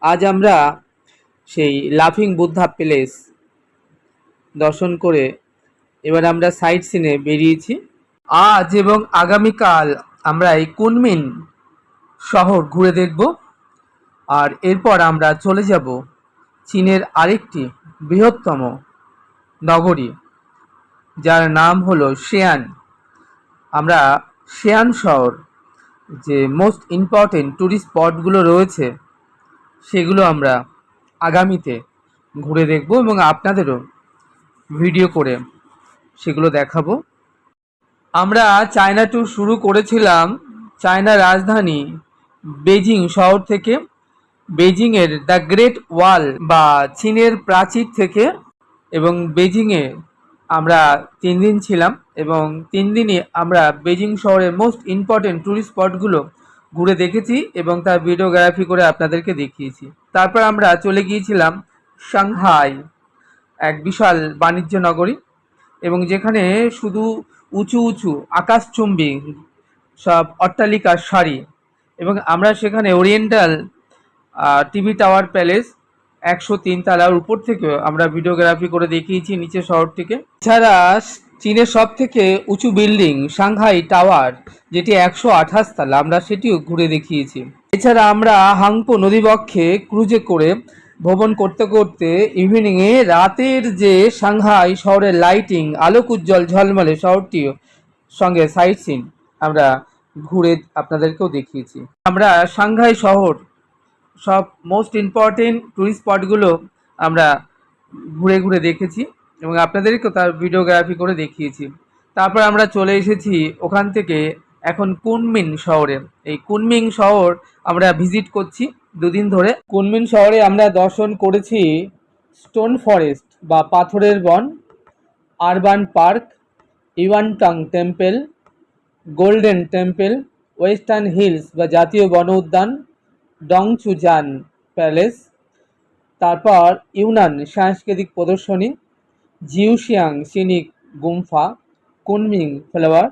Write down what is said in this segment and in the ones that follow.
আজ আমরা সেই লাফিং বুদ্ধা প্যালেস দর্শন করে এবার আমরা সাইট সিনে বেরিয়েছি। আজ এবং আগামীকাল আমরা এই কুনমিন শহর ঘুরে দেখব, আর এরপর আমরা চলে যাব চীনের আরেকটি বৃহত্তম নগরী, যার নাম হলো শেয়ান। আমরা শেয়ান শহর যে মোস্ট ইম্পর্টেন্ট ট্যুরিস্ট স্পটগুলো রয়েছে সেগুলো আমরা আগামীতে ঘুরে দেখব এবং আপনাদেরও ভিডিও করে সেগুলো দেখাবো। আমরা চায়না ট্যুর শুরু করেছিলাম চায়না রাজধানী বেজিং শহর থেকে, বেজিংয়ের দ্য গ্রেট ওয়াল বা চীনের প্রাচীর থেকে, এবং বেজিংয়ে আমরা 3 দিন ছিলাম এবং 3 দিনই আমরা বেজিং শহরের মোস্ট ইম্পর্টেন্ট ট্যুরিস্ট স্পটগুলো ঘুরে দেখেছি এবং তার ভিডিওগ্রাফি করে আপনাদেরকে দেখিয়েছি। তারপর আমরা চলে গিয়েছিলাম সাংহাই, এক বিশাল বাণিজ্য নগরী এবং যেখানে শুধু উঁচু উঁচু আকাশচুম্বী সব অট্টালিকার সারি, এবং আমরা সেখানে ওরিয়েন্টাল টিভি টাওয়ার প্যালেস 103 তলার উপর থেকেও আমরা ভিডিওগ্রাফি করে দেখিয়েছি নিচে শহরটিকে। এছাড়া চীনের সব থেকে উঁচু বিল্ডিং সাংহাই টাওয়ার, যেটি 128 তলা, আমরা সেটিও ঘুরে দেখিয়েছি। এছাড়া আমরা হাংপো নদীবক্ষে ক্রুজে করে ভ্রমণ করতে করতে ইভিনিংয়ে রাতের যে সাংহাই শহরের লাইটিং, আলোক উজ্জ্বল ঝলমলে শহরটিও সঙ্গে সাইট সিন আমরা ঘুরে আপনাদেরকেও দেখিয়েছি। আমরা সাংহাই শহর সব মোস্ট ইম্পর্টেন্ট ট্যুরিস্ট স্পটগুলো আমরা ঘুরে ঘুরে দেখেছি এবং আপনাদেরকেও তার ভিডিওগ্রাফি করে দেখিয়েছি। তারপর আমরা চলে এসেছি ওখান থেকে এখন কুনমিন শহরে। এই কুনমিন শহর আমরা ভিজিট করছি 2 দিন ধরে। কুনমিন শহরে আমরা দর্শন করেছি স্টোন ফরেস্ট বা পাথরের বন, urban park, Yuantong temple, golden temple, western hills বা জাতীয় বন উদ্যান, ডংচুজান প্যালেস, তারপর ইউনান সাংস্কৃতিক প্রদর্শনী, জিউশিয়াং সিনিক গুম্ফা, কুনমিং ফ্লাওয়ার।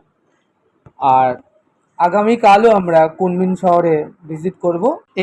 আর আগামীকালও আমরা কুনমিন শহরে ভিজিট করব।